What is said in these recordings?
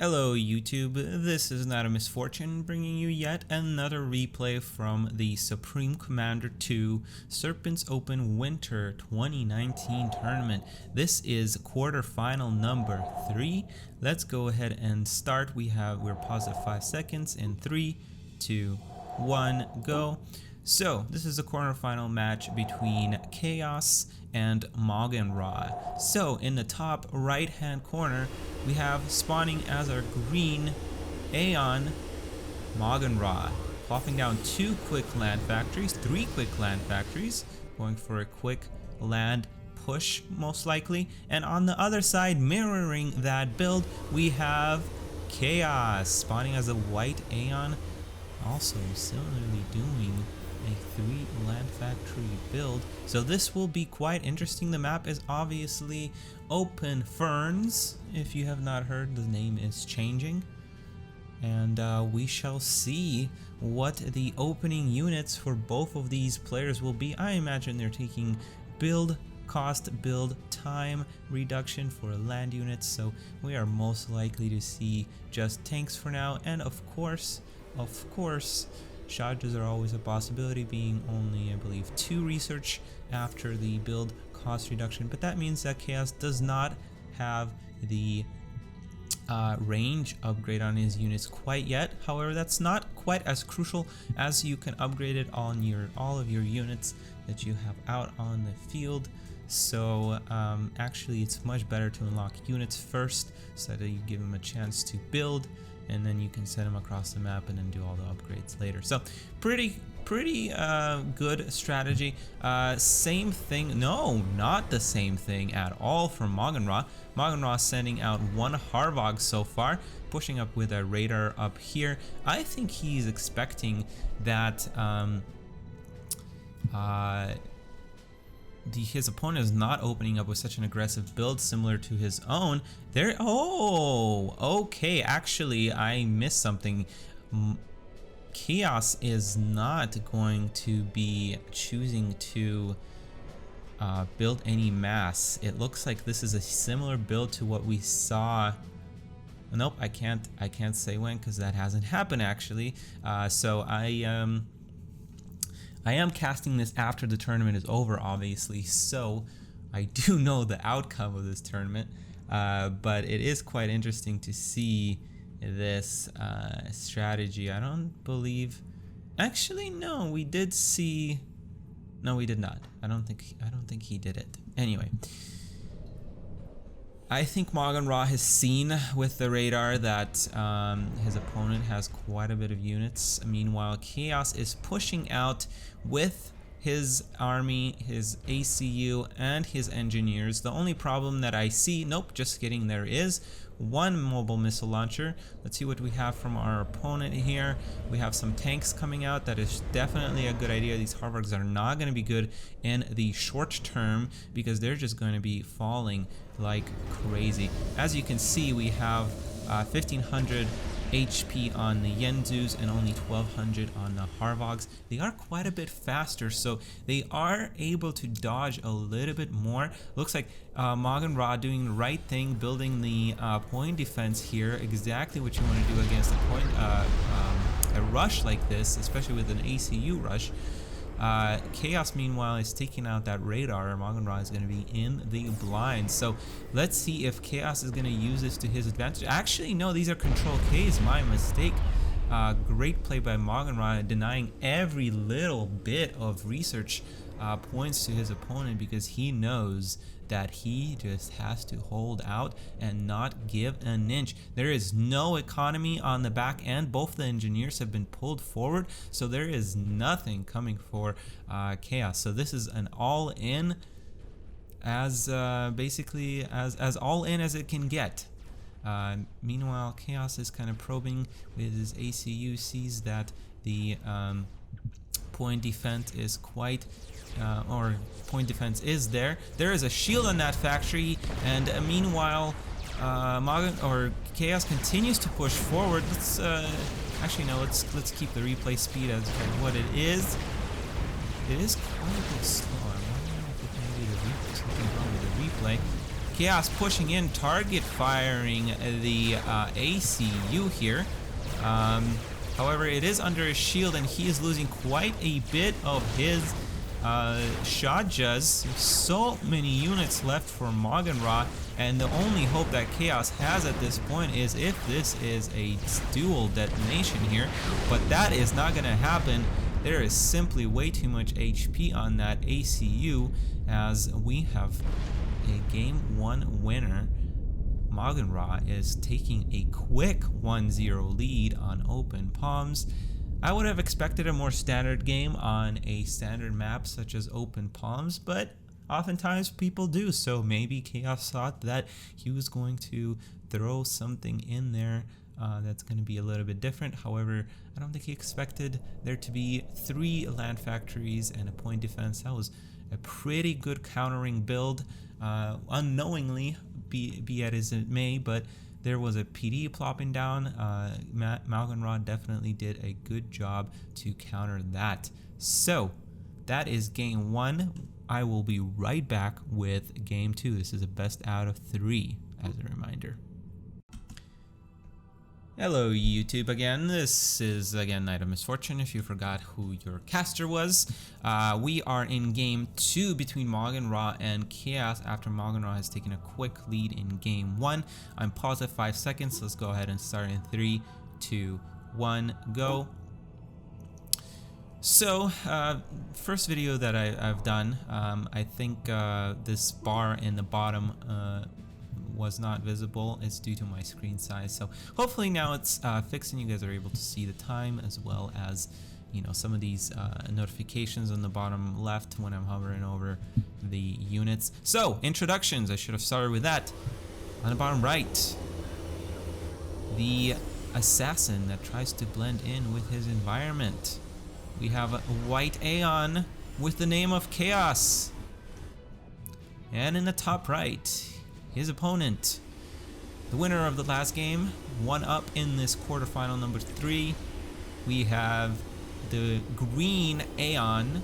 Hello YouTube, this is Not a Misfortune bringing you yet another replay from the Supreme Commander 2 Serpents Open Winter 2019 tournament. This is quarterfinal number 3. Let's go ahead and start. We're paused at 5 seconds in 3, 2, 1, go. So this is a quarterfinal match between Chaos and MauganRa. So in the top right hand corner we have spawning as our green Aeon MauganRa, popping down 2 quick land factories, 3 quick land factories, going for a quick land push most likely. And on the other side, mirroring that build, we have Chaos spawning as a white Aeon, also similarly doing a 3 land factory build. So this will be quite interesting. The map is obviously Open Ferns. If you have not heard, the name is changing, and we shall see what the opening units for both of these players will be. I imagine they're taking build cost, build time reduction for land units, so we are most likely to see just tanks for now. And of course charges are always a possibility, being only I believe 2 research after the build cost reduction, but that means that Chaos does not have the range upgrade on his units quite yet. However, that's not quite as crucial, as you can upgrade it on all of your units that you have out on the field. So actually it's much better to unlock units first so that you give them a chance to build, and then you can send them across the map and then do all the upgrades later. So pretty good strategy. Same thing, no, not the same thing at all from MauganRa. MauganRa sending out 1 Harvog so far, pushing up with a radar up here. I think he's expecting that his opponent is not opening up with such an aggressive build similar to his own. Okay, actually I missed something. Chaos is not going to be choosing to build any mass. It looks like this is a similar build to what we saw. Nope, I can't say when, because that hasn't happened actually. So I am casting this after the tournament is over, obviously, so I do know the outcome of this tournament, but it is quite interesting to see this strategy. I don't believe, actually no, we did see, no we did not. I don't think he did it. Anyway, I think MauganRa has seen with the radar that his opponent has quite a bit of units. Meanwhile, Chaos is pushing out with his army, his ACU, and his engineers. The only problem that I see, nope, just kidding, there is 1 mobile missile launcher. Let's see what we have from our opponent here. We have some tanks coming out. That is definitely a good idea. These Harvards are not going to be good in the short term because they're just going to be falling like crazy. As you can see, we have 1500 HP on the Yenzus and only 1200 on the Harvogs. They are quite a bit faster, so they are able to dodge a little bit more. Looks like MauganRa doing the right thing, building the point defense here, exactly what you want to do against a rush like this, especially with an ACU rush. Chaos meanwhile is taking out that radar. MauganRa is going to be in the blind, so let's see if Chaos is going to use this to his advantage. Actually no, these are control K's, my mistake. Great play by MauganRa, denying every little bit of research points to his opponent, because he knows that he just has to hold out and not give an inch. There is no economy on the back end. Both the engineers have been pulled forward, so there is nothing coming for Chaos. So this is an all-in, as basically as all-in as it can get. Meanwhile, Chaos is kind of probing with his ACU, sees that the point defense is quite point defense is there. There is a shield on that factory, and meanwhile Chaos continues to push forward. Let's actually no, let's keep the replay speed as what it is. It is quite a bit slow. I'm wondering if it may be something wrong with the replay. Chaos pushing in, target firing the ACU here. However, it is under his shield and he is losing quite a bit of his Shajas. So many units left for MauganRa, and the only hope that Chaos has at this point is if this is a dual detonation here, but that is not going to happen. There is simply way too much HP on that ACU, as we have a game 1 winner. MauganRa is taking a quick 1-0 lead on open palms. I would have expected a more standard game on a standard map such as open palms, but oftentimes people do, so maybe Chaos thought that he was going to throw something in there that's going to be a little bit different. However, I don't think he expected there to be 3 land factories and a point defense. That was a pretty good countering build, unknowingly, be it as it may, but there was a PD plopping down. MauganRa definitely did a good job to counter that. So that is game 1. I will be right back with game 2. This is a best out of 3 as a reminder. Hello YouTube again, this is again Night of Misfortune if you forgot who your caster was. We are in game 2 between MauganRa and Chaos after MauganRa has taken a quick lead in game 1. I'm paused at 5 seconds, so let's go ahead and start in 3, 2, 1, go. So, first video that I've done, I think this bar in the bottom was not visible. It's due to my screen size, so hopefully now it's fixed and you guys are able to see the time, as well as, you know, some of these notifications on the bottom left when I'm hovering over the units. So introductions, I should have started with that. On the bottom right, the assassin that tries to blend in with his environment. We have a white Aeon with the name of Chaos, and in the top right, his opponent, the winner of the last game, one up in this quarterfinal number 3. We have the green Aeon,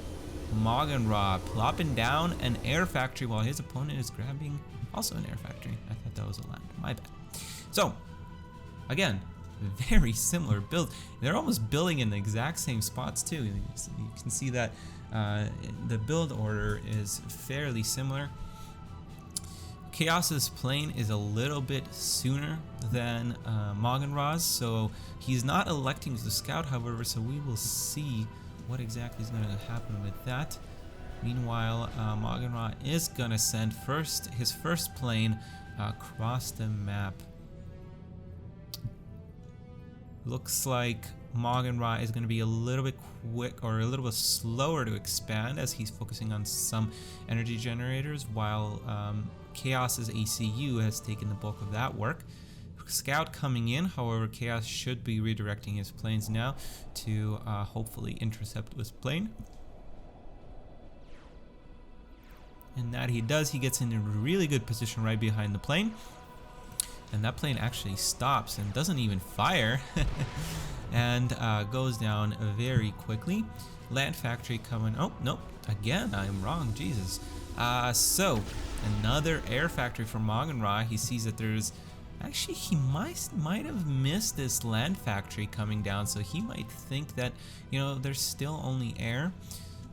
MauganRa, plopping down an air factory while his opponent is grabbing also an air factory. I thought that was a land, my bad. So, again, very similar build. They're almost building in the exact same spots too. You can see that the build order is fairly similar. Chaos's plane is a little bit sooner than MauganRa's, so he's not electing to scout, however, so we will see what exactly is going to happen with that. Meanwhile, MauganRa is going to send his first plane across the map. Looks like MauganRa is going to be a little bit quick or a little bit slower to expand, as he's focusing on some energy generators, while Chaos's ACU has taken the bulk of that work. Scout coming in, however, Chaos should be redirecting his planes now to hopefully intercept this plane. And that he does. He gets in a really good position right behind the plane. And that plane actually stops and doesn't even fire and goes down very quickly. Land factory coming. Oh, nope. Again, I'm wrong. Jesus. So, another air factory for MauganRa. He sees that there's... Actually, he might have missed this land factory coming down, so he might think that, you know, there's still only air.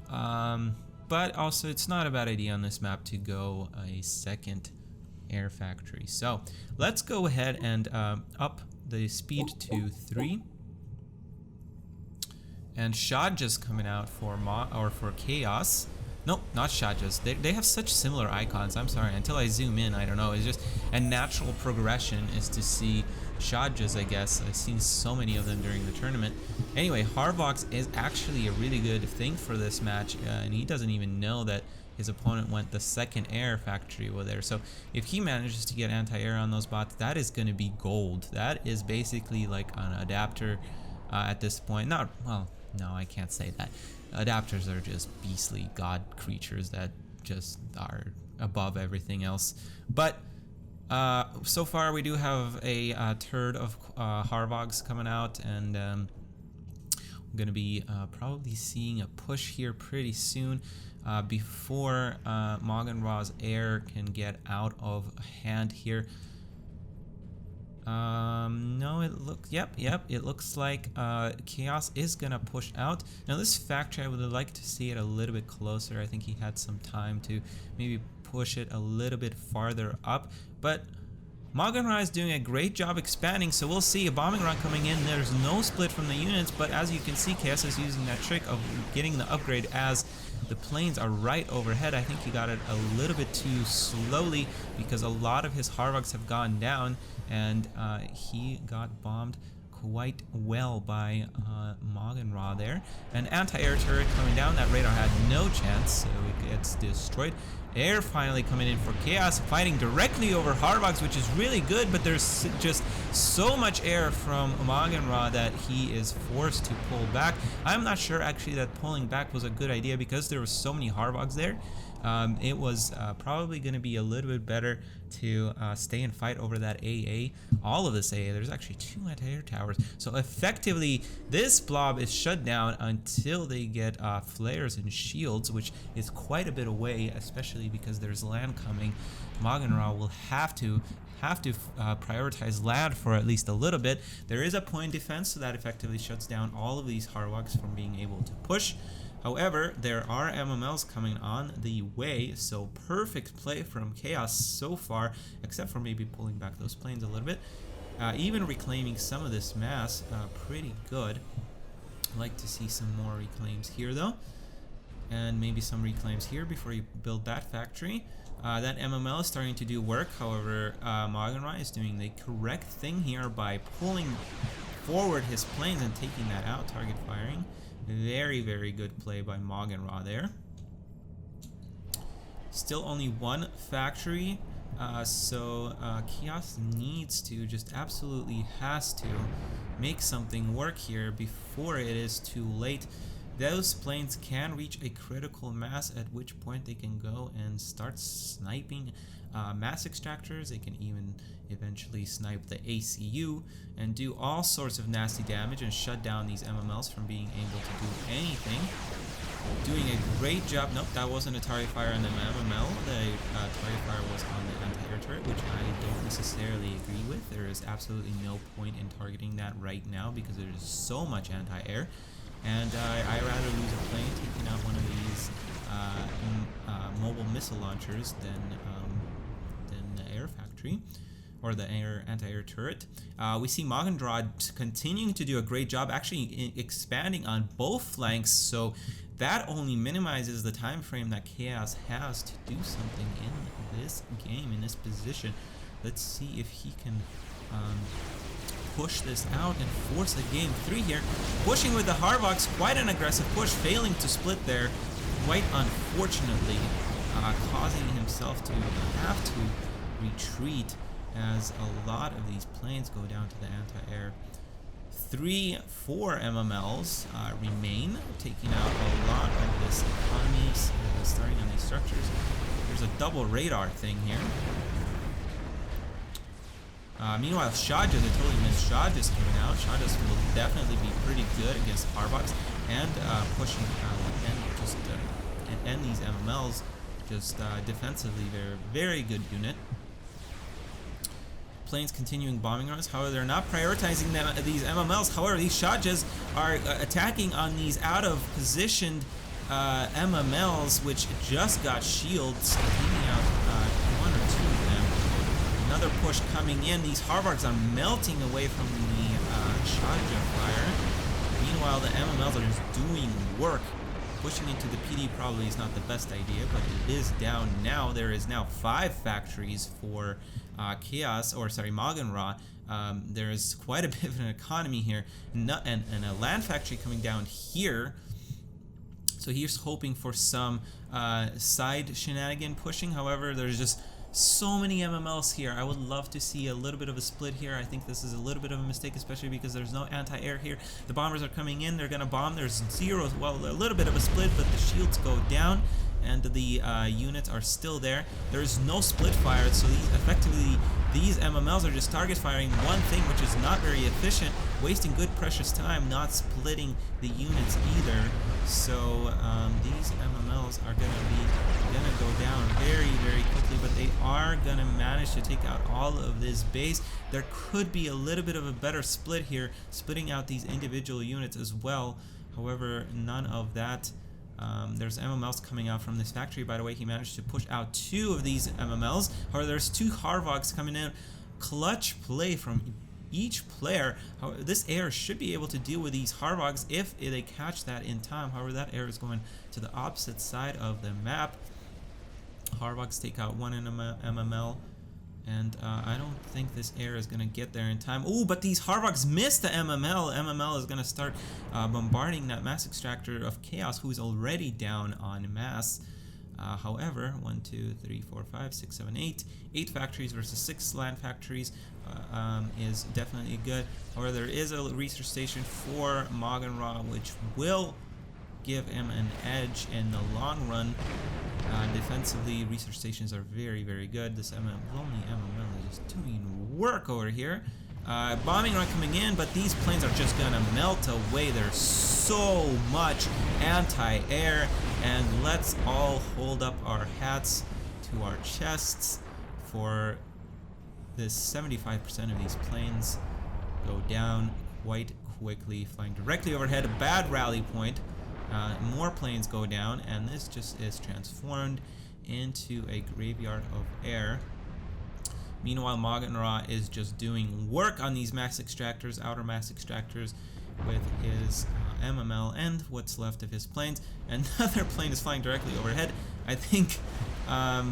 But also, it's not a bad idea on this map to go a second air factory. So let's go ahead and up the speed to 3. And Shaja's coming out for Chaos. Nope, not Shaja's. They have such similar icons. I'm sorry, until I zoom in, I don't know. It's just a natural progression is to see Shaja's, I guess. I've seen so many of them during the tournament. Anyway, Harvox is actually a really good thing for this match, and he doesn't even know that his opponent went the second air factory over there. So if he manages to get anti-air on those bots, that is going to be gold. That is basically like an adapter at this point. Not, well, no, I can't say that. Adapters are just beastly god creatures that just are above everything else. But so far we do have a turd of Harvogs coming out, and we're going to be probably seeing a push here pretty soon. before MauganRa's air can get out of hand here. No, it looks like Chaos is gonna push out. Now this factory, I would like to see it a little bit closer. I think he had some time to maybe push it a little bit farther up, but MauganRa is doing a great job expanding, so we'll see a bombing run coming in. There's no split from the units, but as you can see, Chaos is using that trick of getting the upgrade as the planes are right overhead. I think he got it a little bit too slowly because a lot of his Harvogs have gone down, and he got bombed quite well by MauganRa there. An anti-air turret coming down. That radar had no chance, so it gets destroyed. Air finally coming in for Chaos, fighting directly over Harvogs, which is really good, but there's just so much air from MauganRa that he is forced to pull back. I'm not sure actually that pulling back was a good idea because there were so many Harvogs there. It was probably going to be a little bit better to stay and fight over that AA. All of this AA. There's actually 2 anti-air towers. So effectively, this blob is shut down until they get flares and shields, which is quite a bit away, especially because there's land coming. MauganRa will have to prioritize land for at least a little bit. There is a point defense, so that effectively shuts down all of these Harvogs from being able to push. However, there are MMLs coming on the way, so perfect play from Chaos so far, except for maybe pulling back those planes a little bit. Even reclaiming some of this mass, pretty good. I'd like to see some more reclaims here though, and maybe some reclaims here before you build that factory. That MML is starting to do work, however, MauganRa is doing the correct thing here by pulling forward his planes and taking that out, target firing. Very, very good play by MauganRa there. Still only 1 factory, so Chaos needs to, just absolutely has to, make something work here before it is too late. Those planes can reach a critical mass, at which point they can go and start sniping mass extractors. They can even eventually snipe the ACU and do all sorts of nasty damage and shut down these MMLs from being able to do anything. Doing a great job. Nope, that wasn't a target fire on the MML. The target fire was on the anti-air turret, which I don't necessarily agree with. There is absolutely no point in targeting that right now because there is so much anti-air. And I'd rather lose a plane taking out one of these mobile missile launchers than the air factory or the anti-air turret. We see MauganRa continuing to do a great job, actually expanding on both flanks, so that only minimizes the time frame that Chaos has to do something in this game, in this position. Let's see if he can push this out and force a game 3 here. Pushing with the Harvogs, quite an aggressive push, failing to split there, quite unfortunately, causing himself to have to retreat as a lot of these planes go down to the anti-air. 4 MMLs remain, taking out a lot of this economy, starting on these structures. There's a double radar thing here. Meanwhile, Shajas, I totally missed Shajas coming out. Shajas will definitely be pretty good against Harvogs and pushing and these MMLs. Just defensively, they're a very good unit. Planes continuing bombing runs. However, they're not prioritizing these MMLs. However, these Shajas are attacking on these out of positioned MMLs, which just got shields, taking out 1 or 2 of them. Another push coming in. These Harvogs are melting away from the Shaja fire. Meanwhile, the MMLs are just doing work. Pushing into the PD probably is not the best idea, but it is down now. There is now 5 factories for Chaos, or sorry, MauganRa. There is quite a bit of an economy here, and a land factory coming down here. So he's hoping for some side shenanigan pushing. However, there's just so many MMLs here. I would love to see a little bit of a split here. I think this is a little bit of a mistake, especially because there's no anti-air here. The bombers are coming in. They're going to bomb. There's 0, well, a little bit of a split, but the shields go down. and the units are still there. There is no split fire, so effectively these MMLs are just target firing one thing, which is not very efficient, wasting good precious time, not splitting the units either. So these MMLs are gonna go down very, very quickly, but they are gonna manage to take out all of this base. There could be a little bit of a better split here, splitting out these individual units as well. However, none of that. There's MMLs coming out from this factory. By the way, he managed to push out 2 of these MMLs. However, there's 2 Harvogs coming in. Clutch play from each player. However, this air should be able to deal with these Harvogs if they catch that in time. However, that air is going to the opposite side of the map. Harvogs take out 1 MML. And I don't think this air is going to get there in time. Oh, but these Harvogs missed the MML. MML is going to start bombarding that mass extractor of Chaos, who is already down on mass. However, 1, 2, 3, 4, 5, 6, 7, 8. 8 factories versus 6 land factories is definitely good. However, there is a research station for MauganRa, which will give him an edge in the long run. Defensively, research stations are very, very good. This lonely MML is just doing work over here. Bombing run coming in, but these planes are just gonna melt away. There's so much anti-air, and let's all hold up our hats to our chests for this. 75% of these planes go down quite quickly, flying directly overhead. A bad rally point. More planes go down, and this just is transformed into a graveyard of air. Meanwhile, MauganRa is just doing work on these mass extractors, outer mass extractors, with his MML and what's left of his planes. Another plane is flying directly overhead. I think that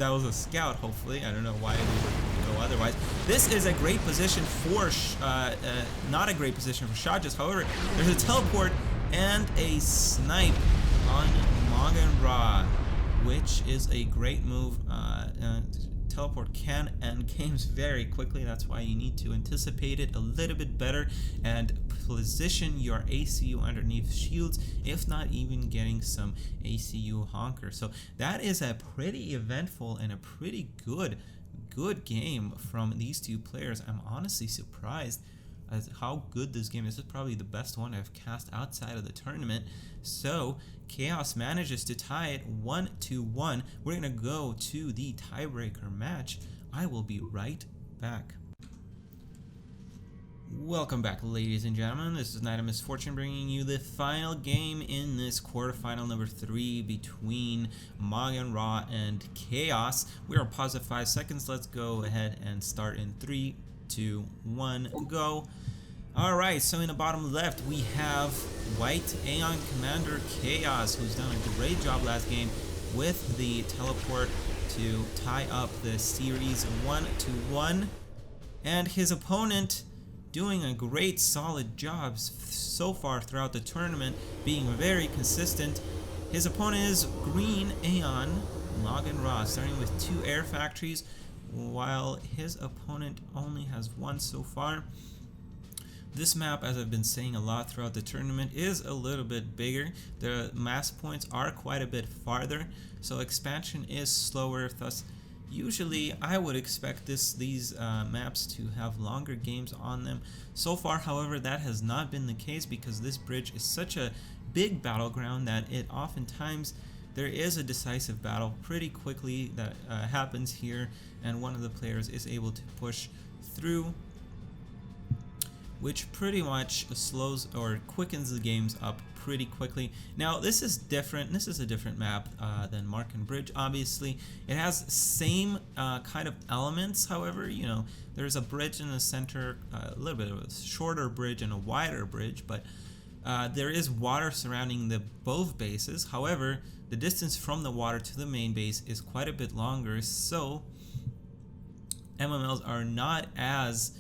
was a scout, hopefully. I don't know why they would go otherwise. This is a great position for, not a great position for Shajas. However, there's a teleport and a snipe on MauganRa, which is a great move. Teleport can end games very quickly. That's why you need to anticipate it a little bit better and position your ACU underneath shields, if not even getting some ACU honker. So that is a pretty eventful and a pretty good game from these 2 players. I'm honestly surprised as how good this game is. This is probably the best one I've cast outside of the tournament. So Chaos manages to tie it 1-1. We're gonna go to the tiebreaker match. I will be right back. Welcome back, ladies and gentlemen. This is Nite of Misfortune bringing you the final game in this quarterfinal number 3 between MauganRa and Chaos. We are paused at 5 seconds. Let's go ahead and start in 3, 2, 1, go. Alright, so in the bottom left we have White Aeon Commander Chaos, who's done a great job last game with the teleport to tie up the series 1-1, and his opponent doing a great solid job so far throughout the tournament, being very consistent. His opponent is Green Aeon MauganRa, starting with 2 air factories, while his opponent only has 1 so far. This map, as I've been saying a lot throughout the tournament, is a little bit bigger. The mass points are quite a bit farther, so expansion is slower. Thus, usually I would expect these maps to have longer games on them. So far, however, that has not been the case, because this bridge is such a big battleground that it oftentimes there is a decisive battle pretty quickly that happens here, and one of the players is able to push through, which pretty much slows or quickens the games up pretty quickly. Now this is different. This is a different map than Mark and Bridge. Obviously, it has same kind of elements. However, you know, there's a bridge in the center, a little bit of a shorter bridge and a wider bridge, but there is water surrounding both bases. However, the distance from the water to the main base is quite a bit longer, so MMLs are not as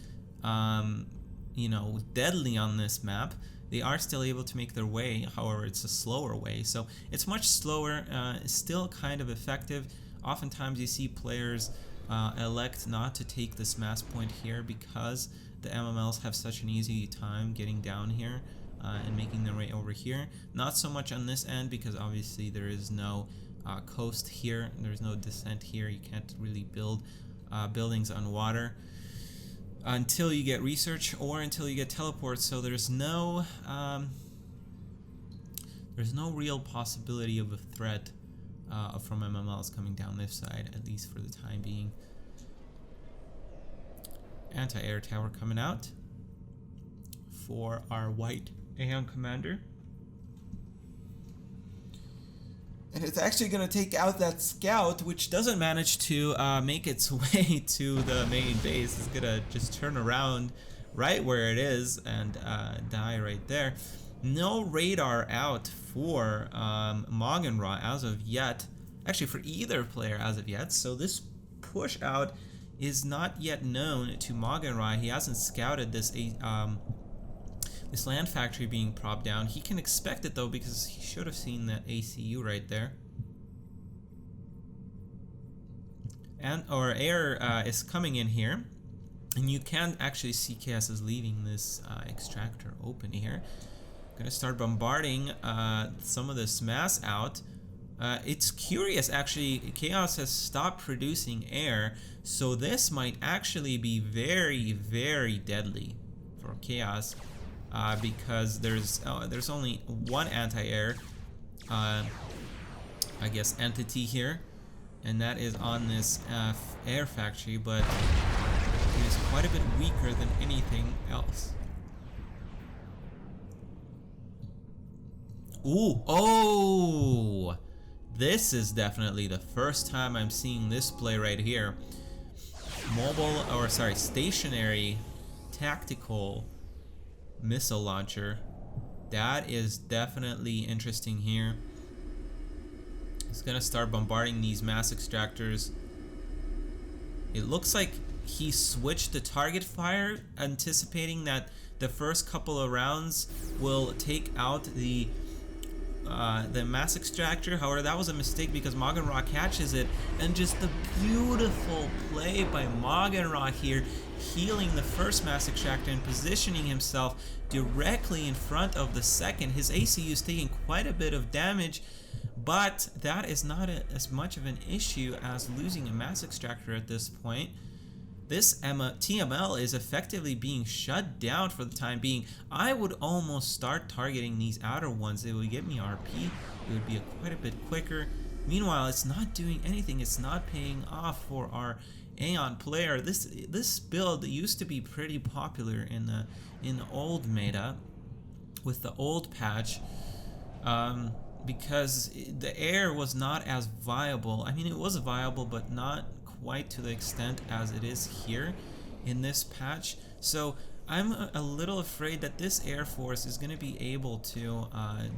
you know, deadly on this map. They are still able to make their way, however it's a slower way, so it's much slower, still kind of effective. Oftentimes you see players elect not to take this mass point here because the MMLs have such an easy time getting down here. and making their way over here. Not so much on this end because obviously there is no coast here. There's no descent here. You can't really build buildings on water until you get research or until you get teleports. So there's no real possibility of a threat from MMLs coming down this side, at least for the time being. Anti-air tower coming out for our white Aeon commander. And it's actually going to take out that scout, which doesn't manage to make its way to the main base. It's going to just turn around right where it is and die right there. No radar out for MauganRa as of yet. Actually, for either player as of yet. So this push out is not yet known to MauganRa. He hasn't scouted this this land factory being propped down. He can expect it though, because he should have seen that ACU right there. And our air is coming in here, and you can actually see Chaos is leaving this extractor open here. Gonna start bombarding some of this mass out. It's curious, actually, Chaos has stopped producing air, so this might actually be very, very deadly for Chaos, because there's only one anti-air, I guess, entity here, and that is on this air factory, but it is quite a bit weaker than anything else. Ooh, oh! This is definitely the first time I'm seeing this play right here. Stationary tactical missile launcher. That is definitely interesting here. It's gonna start bombarding these mass extractors. It looks like he switched the target fire, anticipating that the first couple of rounds will take out the mass extractor. However, that was a mistake because MauganRa catches it, and just the beautiful play by MauganRa here, healing the first mass extractor and positioning himself directly in front of the second. His ACU is taking quite a bit of damage, but that is not as much of an issue as losing a mass extractor at this point. This TML is effectively being shut down for the time being. I would almost start targeting these outer ones. It would get me RP. It would be quite a bit quicker. Meanwhile, it's not doing anything. It's not paying off for our Aeon player. This build used to be pretty popular in the old meta with the old patch, because the air was not as viable. I mean, it was viable, but not quite to the extent as it is here in this patch. So I'm a little afraid that this Air Force is going to be able to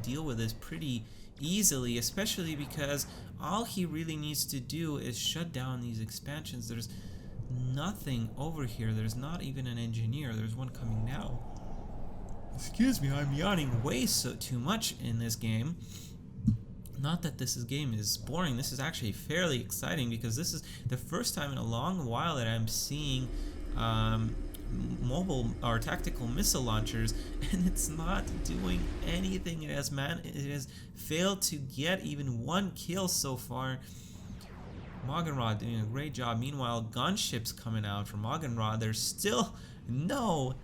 deal with this pretty easily, especially because all he really needs to do is shut down these expansions. There's nothing over here. There's not even an engineer. There's one coming now. Excuse me, I'm yawning way too much in this game. Not that this game is boring. This is actually fairly exciting because this is the first time in a long while that I'm seeing mobile or tactical missile launchers, and it's not doing anything. It has failed to get even one kill so far. MauganRa doing a great job. Meanwhile, gunships coming out from MauganRa. There's still no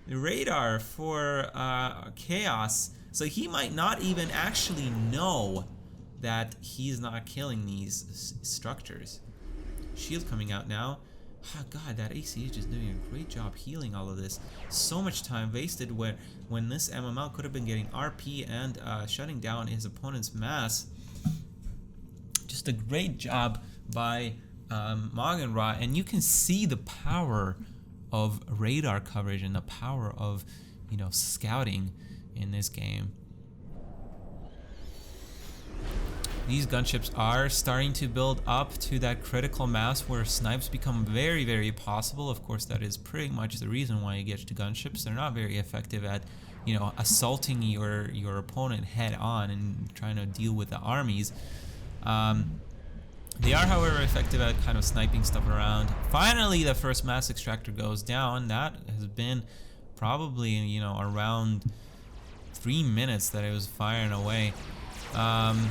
radar for Chaos, so he might not even actually know that he's not killing these structures. Shield coming out now. Oh god, that AC is just doing a great job healing all of this. So much time wasted when this MML could have been getting RP and shutting down his opponent's mass. Just a great job by MauganRa, and you can see the power of radar coverage and the power of, you know, scouting in this game. These gunships are starting to build up to that critical mass where snipes become very, very possible. Of course, that is pretty much the reason why you get to gunships. They're not very effective at, you know, assaulting your opponent head on and trying to deal with the armies. They are, however, effective at kind of sniping stuff around. Finally, the first mass extractor goes down. That has been probably, you know, around 3 minutes that it was firing away. Bombers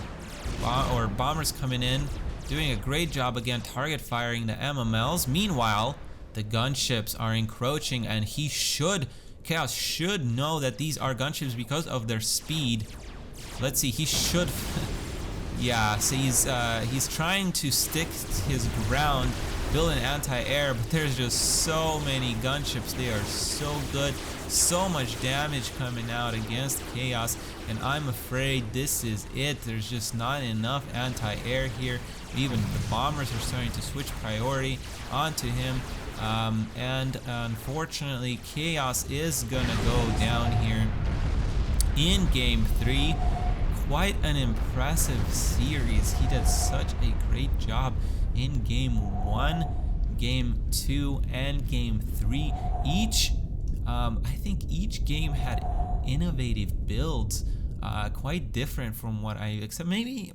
coming in, doing a great job again, target firing the MMLs. Meanwhile, the gunships are encroaching, and Chaos should know that these are gunships because of their speed. Let's see, he should. Yeah, so he's trying to stick his ground, build an anti-air, but there's just so many gunships. They are so good, so much damage coming out against Chaos, and I'm afraid this is it. There's just not enough anti-air here. Even the bombers are starting to switch priority onto him, and unfortunately Chaos is gonna go down here in game 3. Quite an impressive series. He did such a great job in game 1, game 2, and game 3. I think each game had innovative builds, quite different from what I except maybe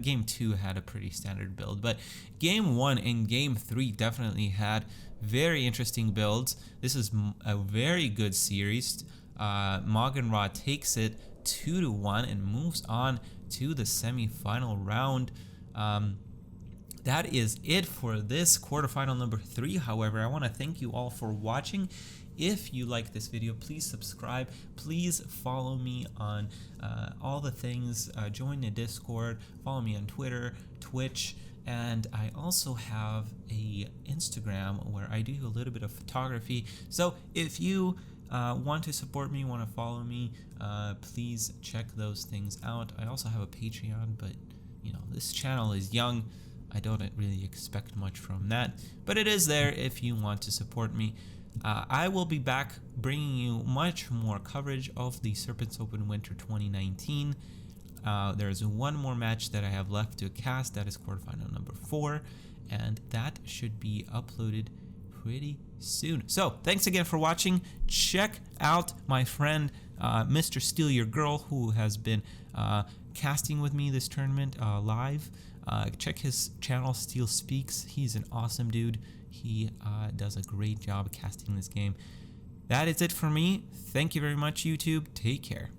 game 2 had a pretty standard build, but game 1 and game 3 definitely had very interesting builds. This is a very good series. MauganRa takes it 2-1 and moves on to the semi-final round. That is it for this quarterfinal number 3. However, I want to thank you all for watching. If you like this video, please subscribe. Please follow me on all the things. Join the Discord. Follow me on Twitter, Twitch, and I also have a Instagram where I do a little bit of photography. So if you want to support me, want to follow me, please check those things out. I also have a Patreon, but you know, this channel is young. I don't really expect much from that, but it is there if you want to support me. I will be back bringing you much more coverage of the Serpents Open Winter 2019. There's one more match that I have left to cast. That is quarterfinal number 4, and that should be uploaded pretty soon. So thanks again for watching. Check out my friend Mr. Steal Your Girl, who has been casting with me this tournament live. Check his channel, Steal Speaks. He's an awesome dude. He does a great job casting this game. That is it for me. Thank you very much, YouTube. Take care.